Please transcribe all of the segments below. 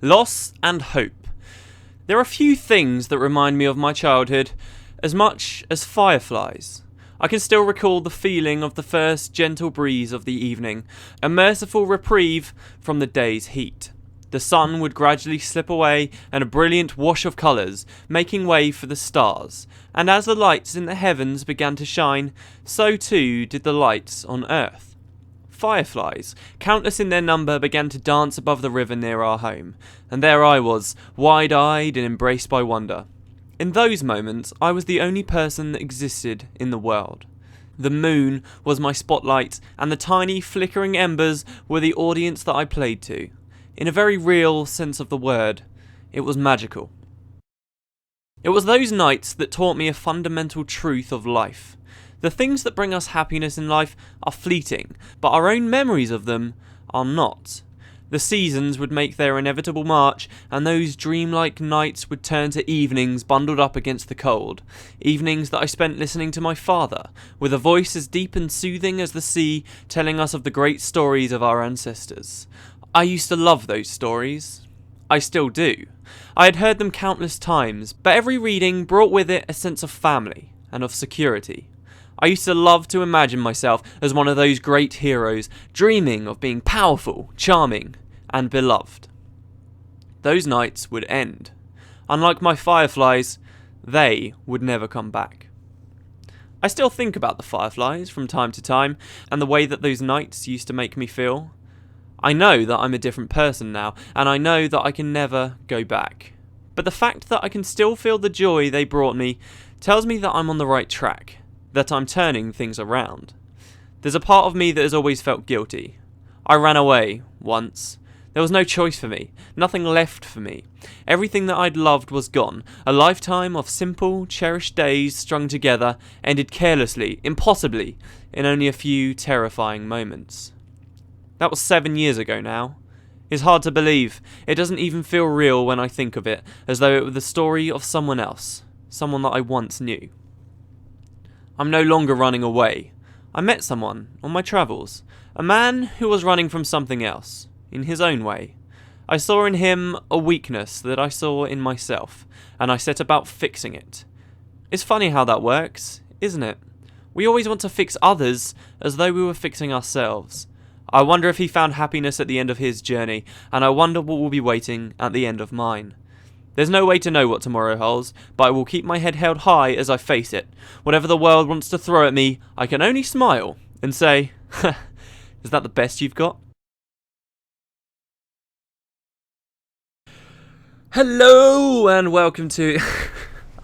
Loss and hope. There are few things that remind me of my childhood as much as fireflies. I can still recall the feeling of the first gentle breeze of the evening, a merciful reprieve from the day's heat. The sun would gradually slip away and a brilliant wash of colours, making way for the stars, and as the lights in the heavens began to shine, so too did the lights on earth. Fireflies, countless in their number, began to dance above the river near our home, and there I was, wide-eyed and embraced by wonder. In those moments, I was the only person that existed in the world. The moon was my spotlight, and the tiny flickering embers were the audience that I played to. In a very real sense of the word, it was magical. It was those nights that taught me a fundamental truth of life. The things that bring us happiness in life are fleeting, but our own memories of them are not. The seasons would make their inevitable march, and those dreamlike nights would turn to evenings bundled up against the cold. Evenings that I spent listening to my father, with a voice as deep and soothing as the sea, telling us of the great stories of our ancestors. I used to love those stories. I still do. I had heard them countless times, but every reading brought with it a sense of family and of security. I used to love to imagine myself as one of those great heroes, dreaming of being powerful, charming, and beloved. Those nights would end. Unlike my fireflies, they would never come back. I still think about the fireflies from time to time, and the way that those nights used to make me feel. I know that I'm a different person now, and I know that I can never go back. But the fact that I can still feel the joy they brought me tells me that I'm on the right track, that I'm turning things around. There's a part of me that has always felt guilty. I ran away, once. There was no choice for me, nothing left for me. Everything that I'd loved was gone. A lifetime of simple, cherished days strung together ended carelessly, impossibly, in only a few terrifying moments. That was 7 years ago now. It's hard to believe. It doesn't even feel real when I think of it, as though it were the story of someone else, someone that I once knew. I'm no longer running away. I met someone on my travels, a man who was running from something else, in his own way. I saw in him a weakness that I saw in myself, and I set about fixing it. It's funny how that works, isn't it? We always want to fix others as though we were fixing ourselves. I wonder if he found happiness at the end of his journey, and I wonder what will be waiting at the end of mine. There's no way to know what tomorrow holds, but I will keep my head held high as I face it. Whatever the world wants to throw at me, I can only smile and say, is that the best you've got? Hello and welcome to...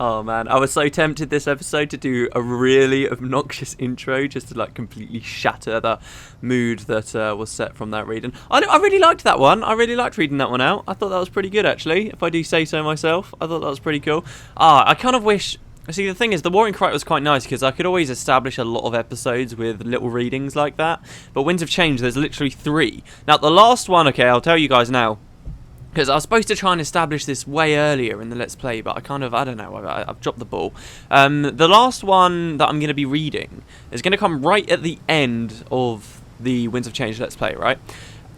Oh man, I was so tempted this episode to do a really obnoxious intro just to completely shatter the mood that was set from that reading. I really liked that one. I really liked reading that one out. I thought that was pretty good actually, if I do say so myself. I thought that was pretty cool. I kind of wish... See, the thing is, the Warring Crite was quite nice because I could always establish a lot of episodes with little readings like that. But Winds of Change, there's literally 3. Now, the last one, okay, I'll tell you guys now. Because I was supposed to try and establish this way earlier in the Let's Play, but I don't know, I've dropped the ball. The last one that I'm going to be reading is going to come right at the end of the Winds of Change Let's Play, right?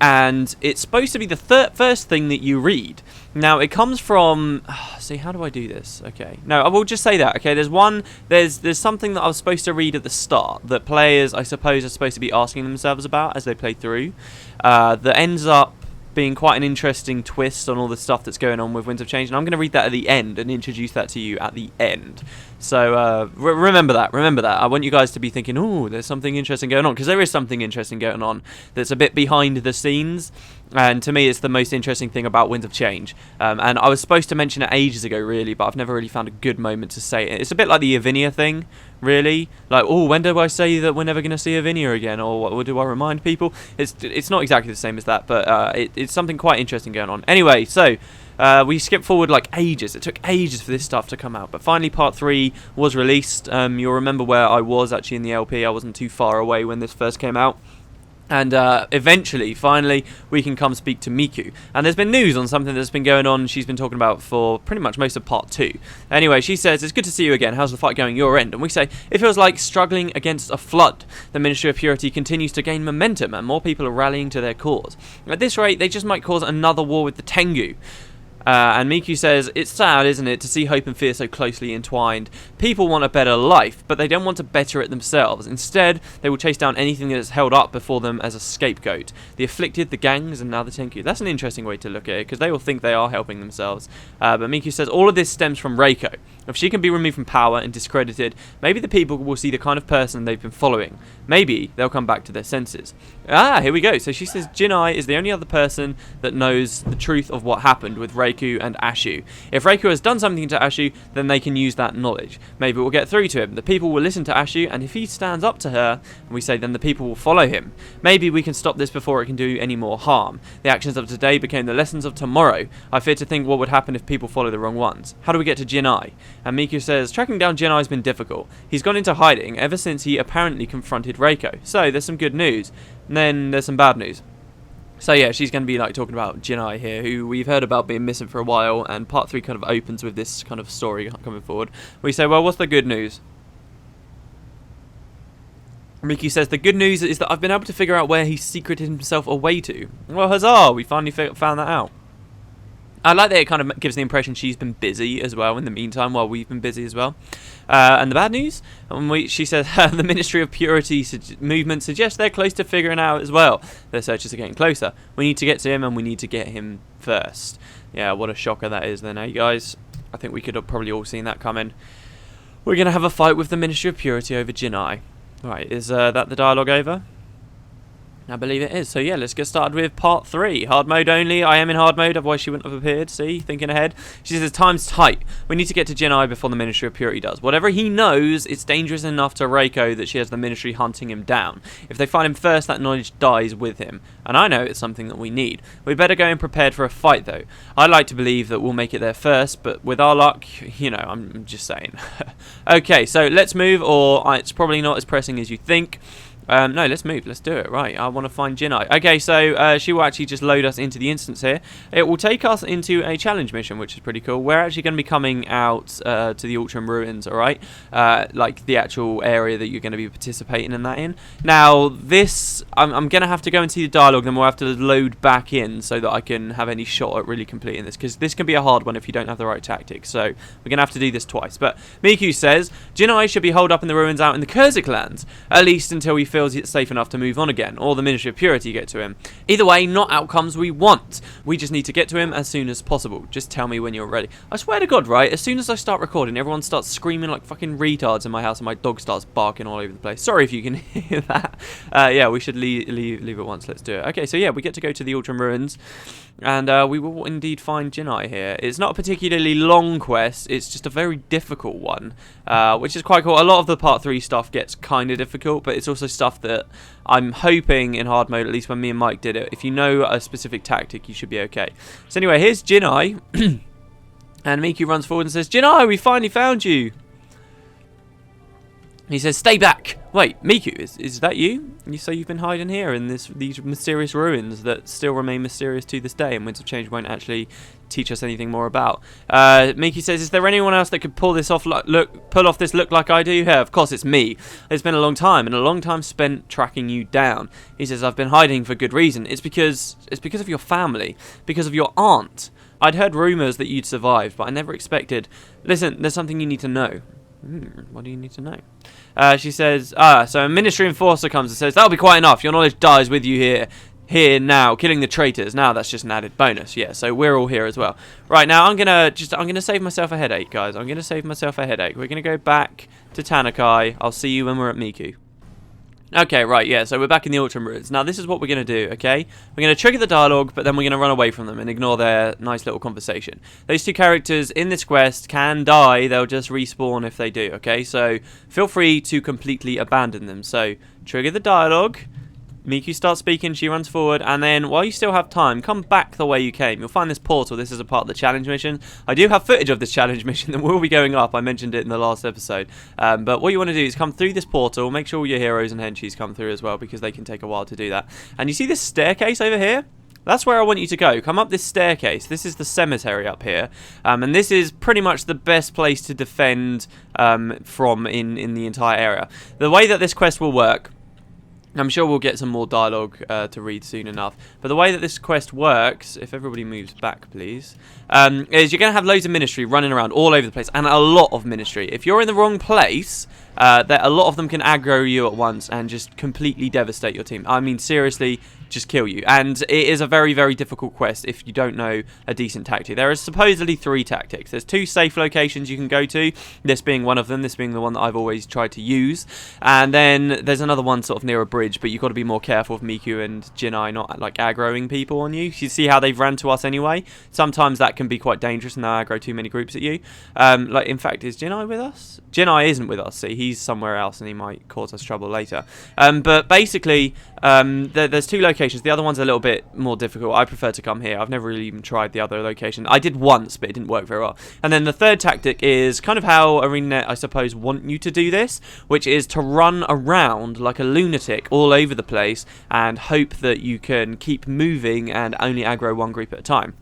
And it's supposed to be the first thing that you read. Now, it comes from... see, how do I do this? Okay. No, I will just say that, okay? There's something that I was supposed to read at the start that players, I suppose, are supposed to be asking themselves about as they play through. That ends up being quite an interesting twist on all the stuff that's going on with Winds of Change, and I'm going to read that at the end and introduce that to you at the end. So remember that. I want you guys to be thinking, oh, there's something interesting going on, because there is something interesting going on that's a bit behind the scenes, and to me it's the most interesting thing about Winds of Change. And I was supposed to mention it ages ago, really, but I've never really found a good moment to say it. It's a bit like the Avinia thing, really. Like, oh, when do I say that we're never going to see Avinia again, or what do I remind people? It's not exactly the same as that, but it's something quite interesting going on. Anyway, so... we skipped forward ages. It took ages for this stuff to come out. But finally part 3 was released. You'll remember where I was actually in the LP. I wasn't too far away when this first came out. And eventually, finally, we can come speak to Miku. And there's been news on something that's been going on she's been talking about for pretty much most of part 2. Anyway, she says, it's good to see you again. How's the fight going your end? And we say, it feels like struggling against a flood. The Ministry of Purity continues to gain momentum and more people are rallying to their cause. At this rate, they just might cause another war with the Tengu. And Miku says, it's sad, isn't it, to see hope and fear so closely entwined. People want a better life, but they don't want to better it themselves. Instead, they will chase down anything that is held up before them as a scapegoat. The afflicted, the gangs, and now the Tenku. That's an interesting way to look at it, because they all think they are helping themselves. But Miku says, all of this stems from Reiko. If she can be removed from power and discredited, maybe the people will see the kind of person they've been following. Maybe they'll come back to their senses. Here we go. So she says Jinai is the only other person that knows the truth of what happened with Reiku and Ashu. If Reiku has done something to Ashu, then they can use that knowledge. Maybe it will get through to him. The people will listen to Ashu, and if he stands up to her, and we say then the people will follow him. Maybe we can stop this before it can do any more harm. The actions of today became the lessons of tomorrow. I fear to think what would happen if people follow the wrong ones. How do we get to Jinai? And Miku says, tracking down Jinai's been difficult. He's gone into hiding ever since he apparently confronted Reiko. So there's some good news. And then there's some bad news. So yeah, she's going to be like talking about Jinai here, who we've heard about being missing for a while, and part 3 kind of opens with this kind of story coming forward. We say, well, what's the good news? Miku says, the good news is that I've been able to figure out where he secreted himself away to. Well, huzzah, we finally found that out. I like that it kind of gives the impression she's been busy as well in the meantime, while we've been busy as well. And the bad news? She says the Ministry of Purity movement suggests they're close to figuring out as well. Their searches are getting closer. We need to get to him, and we need to get him first. Yeah, what a shocker that is then, eh, guys? I think we could have probably all seen that coming. We're going to have a fight with the Ministry of Purity over Jinai. Right, is that the dialogue over? I believe it is. So yeah, let's get started with part 3. Hard mode only. I am in hard mode, otherwise she wouldn't have appeared. See, thinking ahead. She says, time's tight. We need to get to Jinai before the Ministry of Purity does. Whatever he knows, it's dangerous enough to Reiko that she has the Ministry hunting him down. If they find him first, that knowledge dies with him. And I know it's something that we need. We better go in prepared for a fight, though. I'd like to believe that we'll make it there first, but with our luck, you know, I'm just saying. Okay, so let's move, or it's probably not as pressing as you think. No, let's move. Let's do it. Right, I want to find Jinai. Okay, so she will actually just load us into the instance here. It will take us into a challenge mission, which is pretty cool. We're actually going to be coming out to the Ultram Ruins, alright? Like the actual area that you're going to be participating in that in. Now, this, I'm going to have to go and see the dialogue, then we'll have to load back in so that I can have any shot at really completing this, because this can be a hard one if you don't have the right tactics. So we're going to have to do this twice. But Miku says, Jinai should be holed up in the ruins out in the Kurzik lands, at least until we feels it's safe enough to move on again, or the Ministry of Purity get to him. Either way, not outcomes we want. We just need to get to him as soon as possible. Just tell me when you're ready. I swear to God, right, as soon as I start recording, everyone starts screaming like fucking retards in my house, and my dog starts barking all over the place. Sorry if you can hear that. Yeah, we should leave it once. Let's do it. Okay, so yeah, we get to go to the Ultram Ruins, and we will indeed find Jinai here. It's not a particularly long quest, it's just a very difficult one, which is quite cool. A lot of the part 3 stuff gets kind of difficult, but it's also stuff that I'm hoping in hard mode, at least when me and Mike did it, if you know a specific tactic, you should be okay. So anyway, here's Jinai, and Miku runs forward and says, Jinai, we finally found you. He says, stay back. Wait, Miku, is that you? You say you've been hiding here in these mysterious ruins that still remain mysterious to this day, and Winds of Change won't actually teach us anything more about. Miku says, is there anyone else that could pull this off? Pull off this look like I do? Yeah, of course it's me. It's been a long time, and a long time spent tracking you down. He says, I've been hiding for good reason. It's because of your family, because of your aunt. I'd heard rumours that you'd survived, but I never expected. Listen, there's something you need to know. What do you need to know? She says, so a Ministry Enforcer comes and says, that'll be quite enough. Your knowledge dies with you here now, killing the traitors. Now that's just an added bonus. Yeah, so we're all here as well. Right, now I'm gonna save myself a headache, guys. I'm gonna save myself a headache. We're gonna go back to Tanakai. I'll see you when we're at Miku. Okay, right, yeah, so we're back in the Ultram Ruins. Now, this is what we're going to do, okay? We're going to trigger the dialogue, but then we're going to run away from them and ignore their nice little conversation. Those two characters in this quest can die. They'll just respawn if they do, okay? So, feel free to completely abandon them. So, trigger the dialogue, Miku starts speaking, she runs forward, and then while you still have time, come back the way you came. You'll find this portal. This is a part of the challenge mission. I do have footage of this challenge mission that will be going up. I mentioned it in the last episode. But what you want to do is come through this portal, make sure all your heroes and henchies come through as well, because they can take a while to do that. And you see this staircase over here? That's where I want you to go. Come up this staircase. This is the cemetery up here. And this is pretty much the best place to defend from in the entire area. The way that this quest will work, I'm sure we'll get some more dialogue to read soon enough. But the way that this quest works, if everybody moves back, please, is you're going to have loads of ministry running around all over the place, and a lot of ministry. If you're in the wrong place, a lot of them can aggro you at once and just completely devastate your team. I mean, seriously, just kill you. And it is a very, very difficult quest if you don't know a decent tactic. There are supposedly 3 tactics. There's 2 safe locations you can go to, this being one of them, this being the one that I've always tried to use. And then there's another one sort of near a bridge, but you've got to be more careful with Miku and Jinai not like aggroing people on you. You see how they've ran to us anyway? Sometimes that can be quite dangerous and they'll aggro too many groups at you. Like, in fact, is Jinai with us? Jinai isn't with us. See, he's somewhere else and he might cause us trouble later. But basically, there's 2 locations. The other one's a little bit more difficult. I prefer to come here. I've never really even tried the other location. I did once, but it didn't work very well. And then the third tactic is kind of how ArenaNet, I suppose, want you to do this, which is to run around like a lunatic all over the place and hope that you can keep moving and only aggro one group at a time.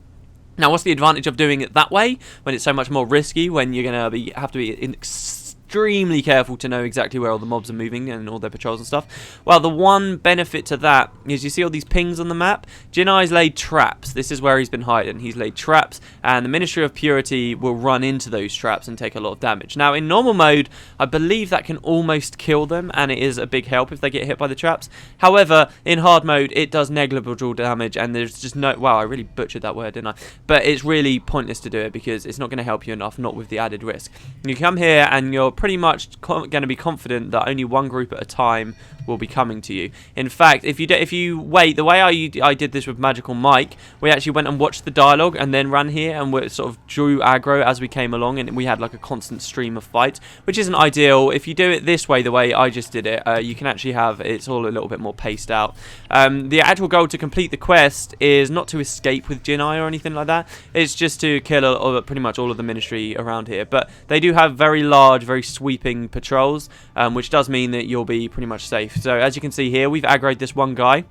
Now, what's the advantage of doing it that way when it's so much more risky, when you're going to have to be extremely careful to know exactly where all the mobs are moving and all their patrols and stuff? Well, the one benefit to that is you see all these pings on the map. Jinai's laid traps. This is where he's been hiding. He's laid traps, and the Ministry of Purity will run into those traps and take a lot of damage. Now, in normal mode, I believe that can almost kill them, and it is a big help if they get hit by the traps. However, in hard mode, it does negligible damage, and there's just no... Wow, I really butchered that word, didn't I? But it's really pointless to do it because it's not going to help you enough, not with the added risk. You come here, and you're pretty much going to be confident that only one group at a time will be coming to you. In fact, if you wait, the way I did this with Magical Mike, we actually went and watched the dialogue and then ran here and we sort of drew aggro as we came along, and we had like a constant stream of fights, which isn't ideal. If you do it this way, the way I just did it, you can actually have it's all a little bit more paced out. The actual goal to complete the quest is not to escape with Jinai or anything like that. It's just to kill pretty much all of the ministry around here. But they do have very large, very sweeping patrols, which does mean that you'll be pretty much safe. So as you can see here, we've aggroed this one guy.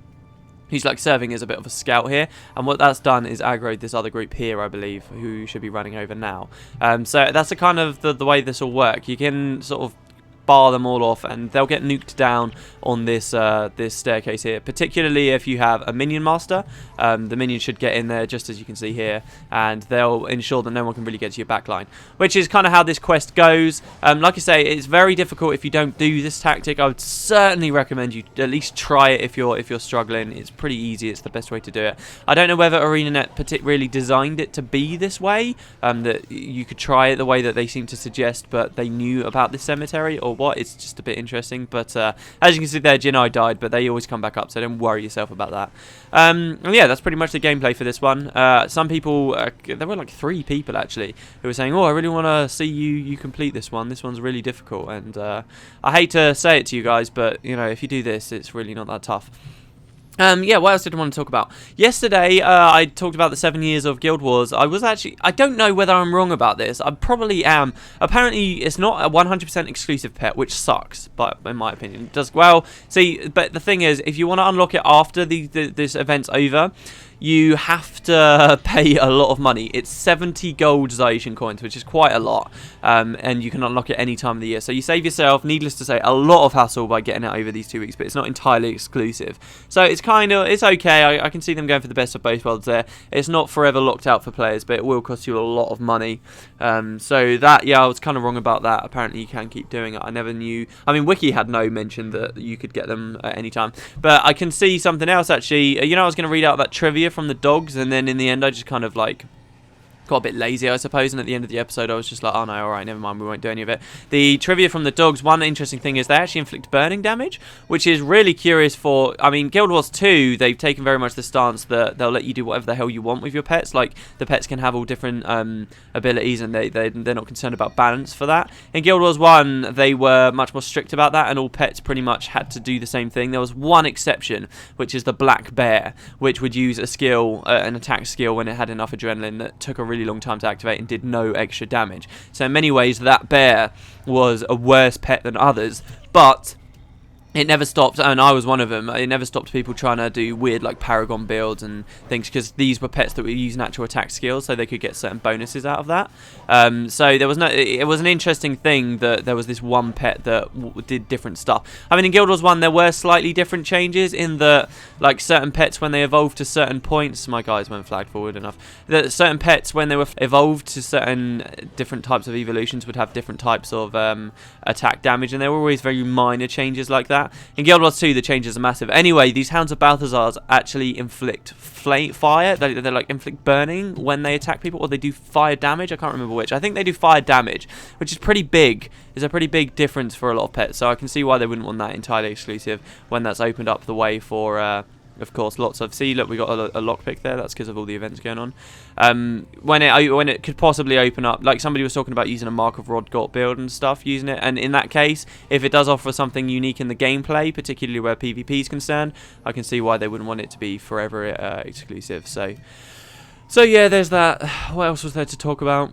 He's like serving as a bit of a scout here, and what that's done is aggroed this other group here, I believe, who should be running over now. So that's the kind of the way this will work. You can sort of bar them all off and they'll get nuked down on this this staircase here, particularly if you have a minion master. The minion should get in there just as you can see here, and they'll ensure that no one can really get to your backline, which is kind of how this quest goes. Like I say, it's very difficult if you don't do this tactic. I would certainly recommend you at least try it if you're struggling. It's pretty easy. It's the best way to do it. I don't know whether ArenaNet really designed it to be this way, that you could try it the way that they seem to suggest, but they knew about this cemetery or what. It's just a bit interesting, but as you can see there, Jinai died, but they always come back up, so don't worry yourself about that. And yeah, that's pretty much the gameplay for this one. Some people, there were like 3 people actually, who were saying, oh, I really want to see you complete this one. This one's really difficult, and I hate to say it to you guys, but you know, if you do this, it's really not that tough. Yeah, what else did I want to talk about? Yesterday, I talked about the 7 years of Guild Wars. I don't know whether I'm wrong about this. I probably am. Apparently, it's not a 100% exclusive pet, which sucks, but in my opinion, it does well. See, but the thing is, if you want to unlock it after this event's over, you have to pay a lot of money. It's 70 gold Zaician coins, which is quite a lot, and you can unlock it any time of the year. So you save yourself, needless to say, a lot of hassle by getting it over these 2 weeks, but it's not entirely exclusive. So it's it's okay. I can see them going for the best of both worlds there. It's not forever locked out for players, but it will cost you a lot of money. So that, yeah, I was kind of wrong about that. Apparently you can keep doing it. I never knew. I mean, Wiki had no mention that you could get them at any time. But I can see something else, actually. You know, I was going to read out that trivia from the dogs, and then in the end I just kind of like got a bit lazy, I suppose, and at the end of the episode I was just like, oh no, alright, never mind, we won't do any of it. The trivia from the dogs, one interesting thing is they actually inflict burning damage, which is really curious for, I mean, Guild Wars 2, they've taken very much the stance that they'll let you do whatever the hell you want with your pets, like, the pets can have all different abilities, and they're not concerned about balance for that. In Guild Wars 1, they were much more strict about that, and all pets pretty much had to do the same thing. There was one exception, which is the black bear, which would use a skill, an attack skill, when it had enough adrenaline that took a really long time to activate and did no extra damage. So in many ways that bear was a worse pet than others, but it never stopped, and I was one of them, it never stopped people trying to do weird like Paragon builds and things, because these were pets that would use natural attack skills, so they could get certain bonuses out of that. So there was it was an interesting thing that there was this one pet that did different stuff. I mean, in Guild Wars 1 there were slightly different changes in that, like, certain pets when they evolved to certain points, my guys weren't flagged forward enough, that certain pets when they were evolved to certain different types of evolutions would have different types of attack damage, and there were always very minor changes like that. In Guild Wars 2, the changes are massive. Anyway, these Hounds of Balthazars actually inflict fire. They like inflict burning when they attack people, or they do fire damage. I can't remember which. I think they do fire damage, which is pretty big. It's a pretty big difference for a lot of pets. So I can see why they wouldn't want that entirely exclusive when that's opened up the way for. Of course, lots of... See, look, we got a lockpick there. That's because of all the events going on. When it could possibly open up... Like, somebody was talking about using a Mark of Rodgott build and stuff, using it. And in that case, if it does offer something unique in the gameplay, particularly where PvP is concerned, I can see why they wouldn't want it to be forever exclusive. So yeah, there's that. What else was there to talk about?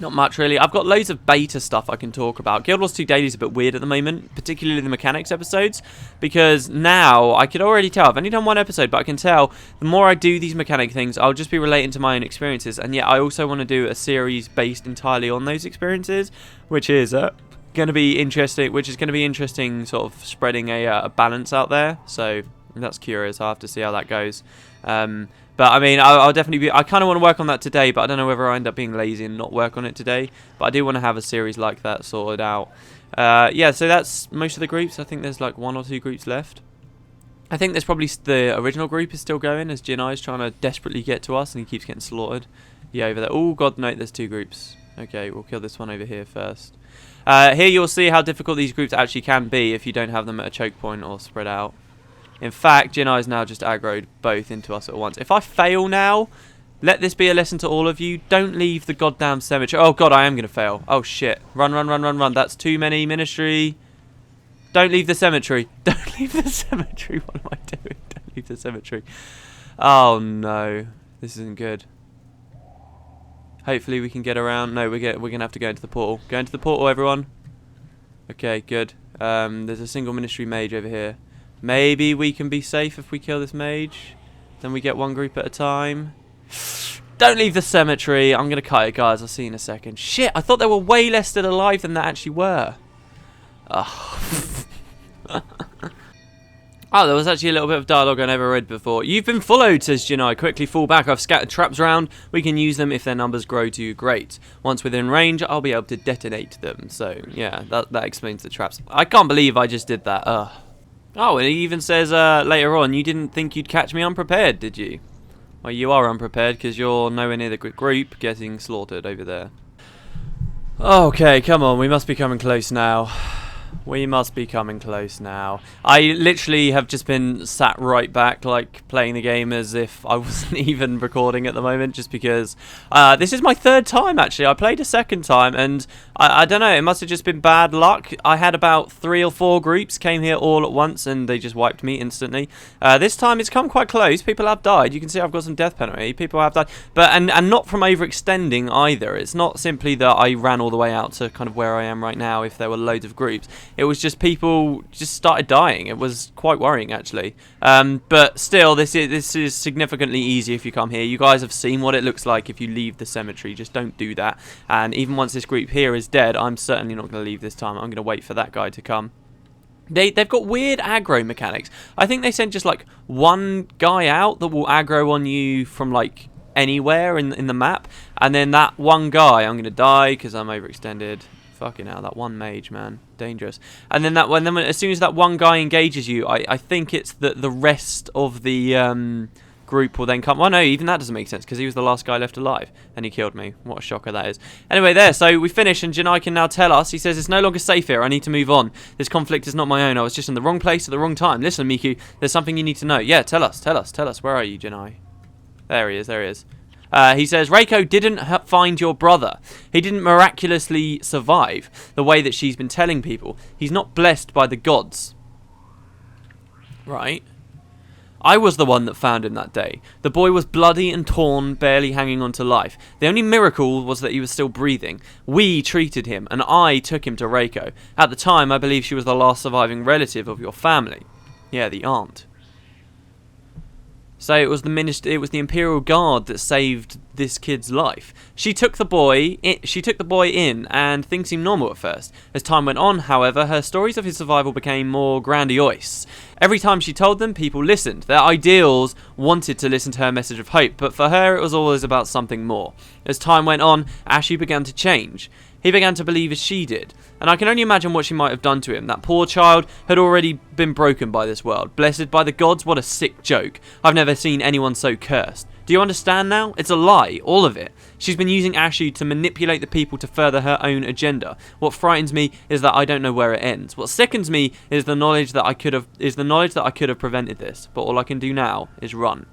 Not much, really. I've got loads of beta stuff I can talk about. Guild Wars 2 Daily is a bit weird at the moment, particularly the mechanics episodes, because now I could already tell. I've only done one episode, but I can tell the more I do these mechanic things, I'll just be relating to my own experiences, and yet I also want to do a series based entirely on those experiences, which is going to be interesting. Sort of spreading a balance out there. So that's curious. I'll have to see how that goes. But I mean, I'll definitely be... I kind of want to work on that today, but I don't know whether I end up being lazy and not work on it today. But I do want to have a series like that sorted out. Yeah, so that's most of the groups. I think there's like 1 or 2 groups left. I think there's probably... The original group is still going, as Jinai's trying to desperately get to us, and he keeps getting slaughtered. Yeah, over there. Oh, God, no, there's 2 groups. Okay, we'll kill this one over here first. Here you'll see how difficult these groups actually can be if you don't have them at a choke point or spread out. In fact, Jinai's now just aggroed both into us at once. If I fail now, let this be a lesson to all of you. Don't leave the goddamn cemetery. Oh, God, I am going to fail. Oh, shit. Run, run, run, run, run. That's too many, ministry. Don't leave the cemetery. Don't leave the cemetery. What am I doing? Don't leave the cemetery. Oh, no. This isn't good. Hopefully we can get around. No, we're going to have to go into the portal. Go into the portal, everyone. Okay, good. There's a single ministry mage over here. Maybe we can be safe if we kill this mage. Then we get 1 group at a time. Don't leave the cemetery. I'm going to cut it, guys. I'll see you in a second. Shit, I thought there were way less still alive than there actually were. Oh. Oh, there was actually a little bit of dialogue I never read before. You've been followed, says Jinai. Quickly fall back. I've scattered traps around. We can use them if their numbers grow too great. Once within range, I'll be able to detonate them. So, yeah, that explains the traps. I can't believe I just did that. Ugh. Oh, and he even says later on, you didn't think you'd catch me unprepared, did you? Well, you are unprepared because you're nowhere near the group getting slaughtered over there. Okay, come on, we must be coming close now. We must be coming close now. I literally have just been sat right back, like, playing the game as if I wasn't even recording at the moment, just because this is my 3rd time, actually. I played a 2nd time, and I don't know, it must have just been bad luck. I had about 3 or 4 groups came here all at once, and they just wiped me instantly. This time, it's come quite close. People have died. You can see I've got some death penalty. People have died. But and not from overextending either. It's not simply that I ran all the way out to kind of where I am right now if there were loads of groups. It was just people just started dying. It was quite worrying, actually. But still, this is significantly easier if you come here. You guys have seen what it looks like if you leave the cemetery. Just don't do that. And even once this group here is dead, I'm certainly not going to leave this time. I'm going to wait for that guy to come. They've got weird aggro mechanics. I think they send just like 1 guy out that will aggro on you from like anywhere in the map. And then that 1 guy, I'm going to die because I'm overextended. Fucking hell, that 1 mage, man. Dangerous. And then as soon as that 1 guy engages you, I think it's the rest of the group will then come. Well, no, even that doesn't make sense because he was the last guy left alive and he killed me. What a shocker that is. Anyway, there, so we finish and Janai can now tell us. He says, it's no longer safe here. I need to move on. This conflict is not my own. I was just in the wrong place at the wrong time. Listen, Miku, there's something you need to know. Yeah, tell us. Where are you, Janai? There he is. He says, Reiko didn't find your brother. He didn't miraculously survive the way that she's been telling people. He's not blessed by the gods. Right? I was the one that found him that day. The boy was bloody and torn, barely hanging on to life. The only miracle was that he was still breathing. We treated him, and I took him to Reiko. At the time, I believe she was the last surviving relative of your family. Yeah, the aunt. So it was the Imperial Guard that saved this kid's life. She took the boy in, and things seemed normal at first. As time went on, however, her stories of his survival became more grandiose. Every time she told them, people listened. Their ideals wanted to listen to her message of hope, but for her it was always about something more. As time went on, Ashi began to change. He began to believe as she did, and I can only imagine what she might have done to him. That poor child had already been broken by this world. Blessed by the gods, what a sick joke. I've never seen anyone so cursed. Do you understand now? It's a lie, all of it. She's been using Ashi to manipulate the people to further her own agenda. What frightens me is that I don't know where it ends. What sickens me is the knowledge that I could have prevented this, but all I can do now is run.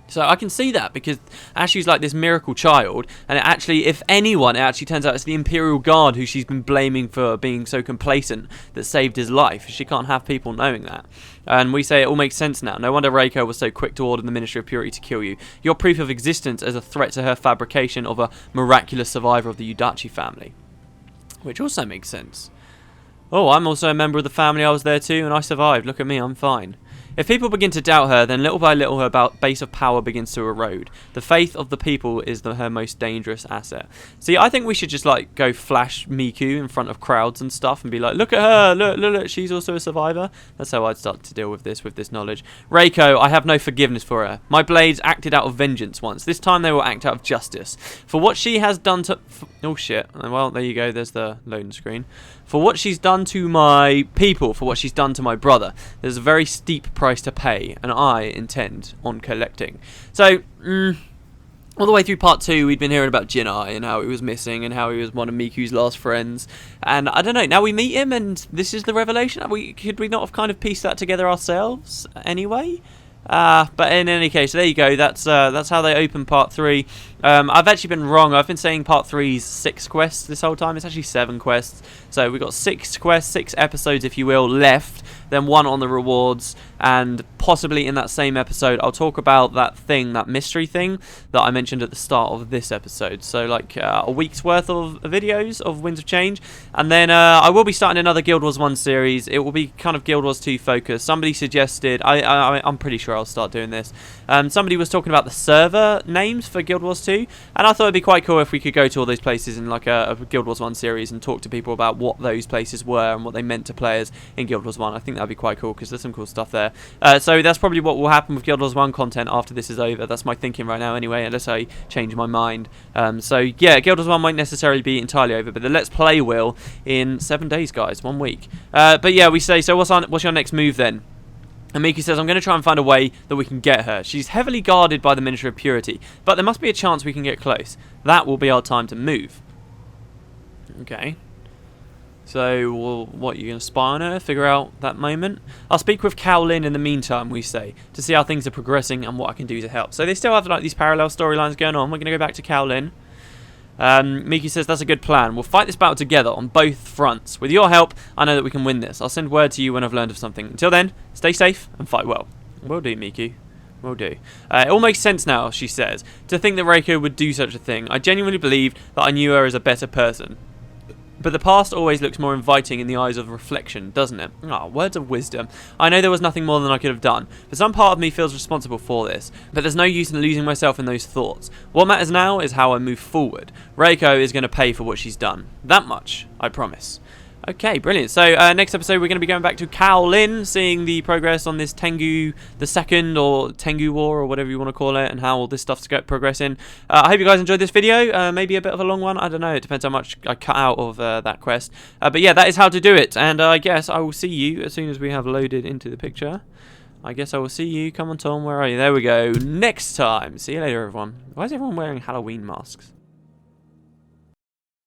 So I can see that because Ashi's like this miracle child, and it actually, if anyone, it actually turns out it's the Imperial Guard who she's been blaming for being so complacent that saved his life. She can't have people knowing that. And we say it all makes sense now. No wonder Reiko was so quick to order the Ministry of Purity to kill you. Your proof of existence as a threat to her fabrication of a miraculous survivor of the Udachi family. Which also makes sense. Oh, I'm also a member of the family. I was there too, and I survived. Look at me, I'm fine. If people begin to doubt her, then little by little her base of power begins to erode. The faith of the people is her most dangerous asset. See, I think we should just like go flash Miku in front of crowds and stuff and be like, look at her, look, she's also a survivor. That's how I'd start to deal with this knowledge. Reiko, I have no forgiveness for her. My blades acted out of vengeance once. This time they will act out of justice. For what she has done to... Oh shit. Well, there you go, there's the loading screen. For what she's done to my people, for what she's done to my brother, there's a very steep price to pay, and I intend on collecting. So, all the way through part 2, we'd been hearing about Jinai and how he was missing and how he was one of Miku's last friends. And I don't know, now we meet him and this is the revelation. Could we not have kind of pieced that together ourselves anyway? But in any case, there you go. That's how they open part 3. I've actually been wrong. I've been saying part 3's 6 quests this whole time. It's actually 7 quests. So we've got 6 quests, 6 episodes, if you will, left. Then 1 on the rewards, and possibly in that same episode, I'll talk about that mystery thing that I mentioned at the start of this episode. So like a week's worth of videos of Winds of Change, and then I will be starting another Guild Wars 1 series. It will be kind of Guild Wars 2 focused. Somebody suggested, I'm pretty sure I'll start doing this. Somebody was talking about the server names for Guild Wars 2, and I thought it'd be quite cool if we could go to all those places in like a Guild Wars 1 series and talk to people about what those places were and what they meant to players in Guild Wars 1. I think that'd be quite cool because there's some cool stuff there. So that's probably what will happen with Guild Wars 1 content after this is over. That's my thinking right now anyway, unless I change my mind. So yeah, Guild Wars 1 won't necessarily be entirely over, but the Let's Play will in 7 days, guys, 1 week. But yeah, we say, so what's your next move then? And Miku says, I'm going to try and find a way that we can get her. She's heavily guarded by the Ministry of Purity, but there must be a chance we can get close. That will be our time to move. Okay. So, what, you're going to spy on her, figure out that moment? I'll speak with Kaolin in the meantime, we say, to see how things are progressing and what I can do to help. So they still have like these parallel storylines going on. We're going to go back to Kaolin. Miku says, that's a good plan. We'll fight this battle together on both fronts. With your help, I know that we can win this. I'll send word to you when I've learned of something. Until then, stay safe and fight well. Will do, Miku. Will do. It all makes sense now, she says, to think that Reiko would do such a thing. I genuinely believe that I knew her as a better person. But the past always looks more inviting in the eyes of reflection, doesn't it? Ah, words of wisdom. I know there was nothing more than I could have done, but some part of me feels responsible for this. But there's no use in losing myself in those thoughts. What matters now is how I move forward. Reiko is going to pay for what she's done. That much, I promise. Okay, brilliant. So next episode we're going to be going back to Kaolin, seeing the progress on this Tengu the Second, or Tengu War, or whatever you want to call it, and how all this stuff's progressing. I hope you guys enjoyed this video. Maybe a bit of a long one. I don't know. It depends how much I cut out of that quest. But yeah, that is how to do it. And I guess I will see you as soon as we have loaded into the picture. I guess I will see you. Come on, Tom. Where are you? There we go. Next time. See you later, everyone. Why is everyone wearing Halloween masks?